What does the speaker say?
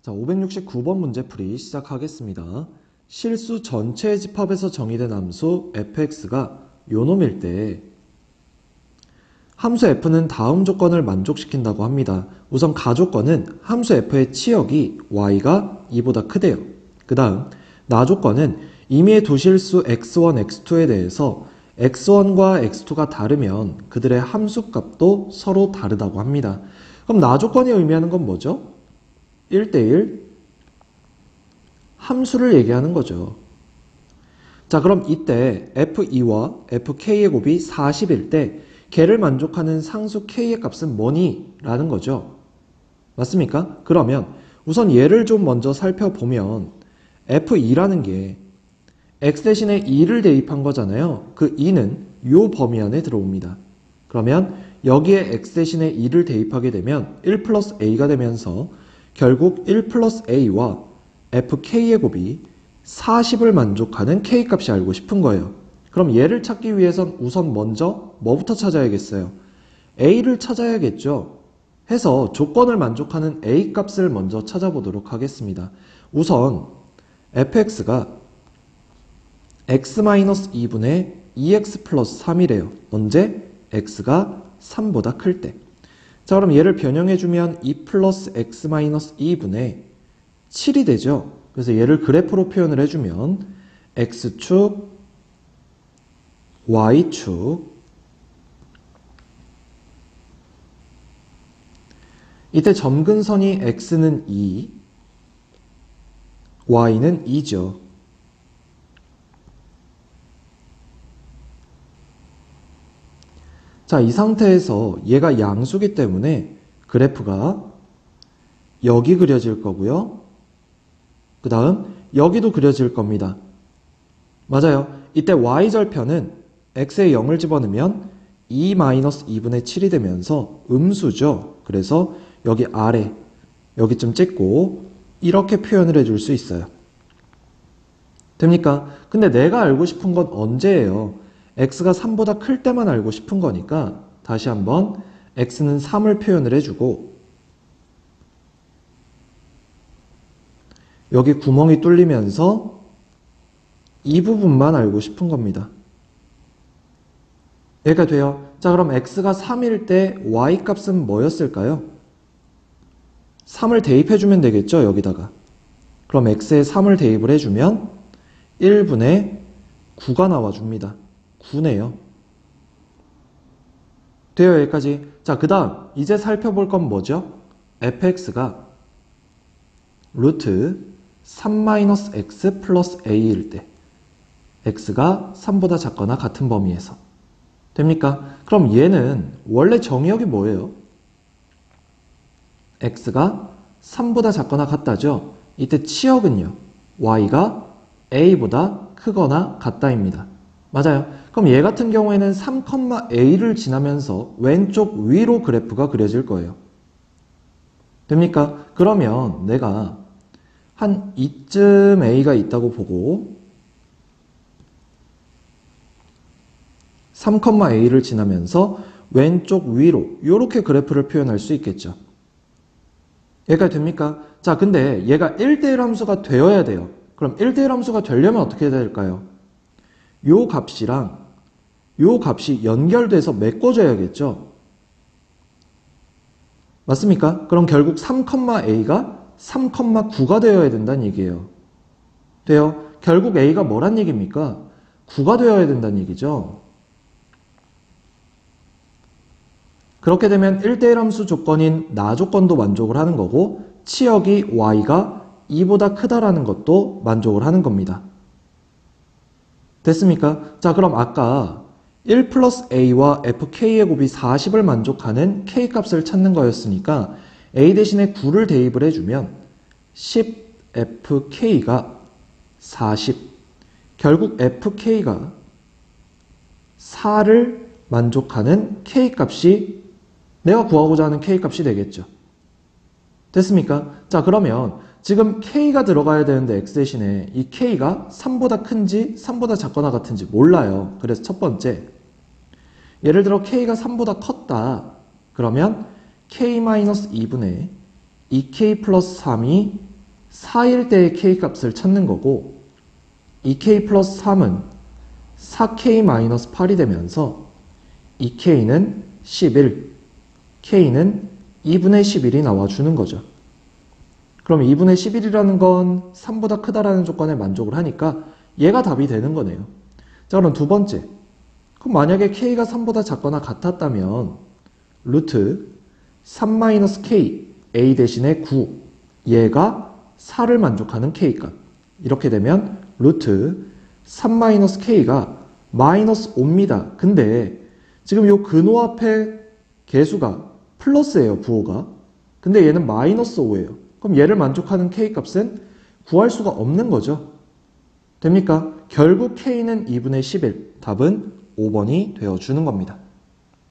자, 569번 문제풀이 시작하겠습니다. 실수 전체의 집합에서 정의된 함수 fx가 요놈일 때 함수 f는 다음 조건을 만족시킨다고 합니다. 우선 가조건은 함수 f의 치역이 y가 2보다 크대요. 그 다음 나조건은 임의의 두 실수 x1, x2에 대해서 x1과 x2가 다르면 그들의 함수값도 서로 다르다고 합니다. 그럼 나조건이 의미하는 건 뭐죠? 1대1 함수를 얘기하는 거죠. 자, 그럼 이때 f2와 fk의 곱이 40일 때 걔를 만족하는 상수 k의 값은 뭐니? 라는 거죠. 맞습니까? 그러면 우선 얘를 좀 먼저 살펴보면 f2라는 게 x 대신에 2를 대입한 거잖아요. 그 2는 요 범위 안에 들어옵니다. 그러면 여기에 x 대신에 2를 대입하게 되면 1 플러스 a가 되면서 결국 1 플러스 a와 fk의 곱이 40을 만족하는 k값이 알고 싶은 거예요. 그럼 얘를 찾기 위해선 우선 먼저 뭐부터 찾아야겠어요? a를 찾아야겠죠. 해서 조건을 만족하는 a 값을 먼저 찾아보도록 하겠습니다. 우선 fx가 x-2분의 2x 플러스 3이래요. 언제? x가 3보다 클 때. 자, 그럼 얘를 변형해주면 2 플러스 x-2분의 7이 되죠. 그래서 얘를 그래프로 표현을 해주면 x축, y축, 이때 점근선이 x는 2, y는 2죠. 자, 이 상태에서 얘가 양수기 때문에 그래프가 여기 그려질 거고요. 그 다음 여기도 그려질 겁니다. 맞아요. 이때 y절편은 x에 0을 집어넣으면 2-2분의 7이 되면서 음수죠. 그래서 여기 아래 여기쯤 찍고 이렇게 표현을 해줄 수 있어요. 됩니까? 근데 내가 알고 싶은 건 언제예요? x가 3보다 클 때만 알고 싶은 거니까 다시 한번 x는 3을 표현을 해주고 여기 구멍이 뚫리면서 이 부분만 알고 싶은 겁니다. 여기가 돼요. 자, 그럼 x가 3일 때 y 값은 뭐였을까요? 3을 대입해주면 되겠죠, 여기다가. 그럼 x에 3을 대입을 해주면 1분의 9가 나와줍니다. 9네요. 돼요, 여기까지. 자, 그 다음 이제 살펴볼 건 뭐죠? fx가 루트 3-x 플러스 a일 때 x가 3보다 작거나 같은 범위에서 됩니까? 그럼 얘는 원래 정의역이 뭐예요? x가 3보다 작거나 같다죠? 이때 치역은요? y가 a보다 크거나 같다입니다. 맞아요. 그럼 얘 같은 경우에는 3,a를 지나면서 왼쪽 위로 그래프가 그려질 거예요. 됩니까? 그러면 내가 한 이쯤 a가 있다고 보고 3,a를 지나면서 왼쪽 위로 이렇게 그래프를 표현할 수 있겠죠. 얘가 됩니까? 자, 근데 얘가 1대1 함수가 되어야 돼요. 그럼 1대1 함수가 되려면 어떻게 해야 될까요? 요 값이랑 요 값이 연결돼서 메꿔져야겠죠. 맞습니까? 그럼 결국 3,a가 3,9가 되어야 된다는 얘기예요. 돼요? 결국 a가 뭐란 얘기입니까? 9가 되어야 된다는 얘기죠. 그렇게 되면 1대1 함수 조건인 나 조건도 만족을 하는 거고 치역이 y가 2보다 크다라는 것도 만족을 하는 겁니다. 됐습니까? 자, 그럼 아까 1 플러스 a와 fk의 곱이 40을 만족하는 k값을 찾는 거였으니까 a 대신에 9를 대입을 해주면 10fk가 40, 결국 fk가 4를 만족하는 k값이 내가 구하고자 하는 k값이 되겠죠. 됐습니까? 자, 그러면 지금 k가 들어가야 되는데 x 대신에 이 k가 3보다 큰지 3보다 작거나 같은지 몰라요. 그래서 첫 번째, 예를 들어 k가 3보다 컸다. 그러면 k-2분의 2k 플러스 3이 4일 때의 k 값을 찾는 거고 2k 플러스 3은 4k-8이 되면서 2k는 11, k는 2분의 11이 나와주는 거죠. 그럼 2분의 11이라는 건 3보다 크다라는 조건에 만족을 하니까 얘가 답이 되는 거네요. 자, 그럼 두 번째. 그럼 만약에 k가 3보다 작거나 같았다면 루트 3-k a 대신에 9 얘가 4를 만족하는 k값. 이렇게 되면 루트 3-k가 마이너스 5입니다. 근데 지금 요 근호 앞에 개수가 플러스예요, 부호가. 근데 얘는 마이너스 5예요. 그럼 얘를 만족하는 k값은 구할 수가 없는 거죠. 됩니까? 결국 k는 2분의 11, 답은 5번이 되어주는 겁니다.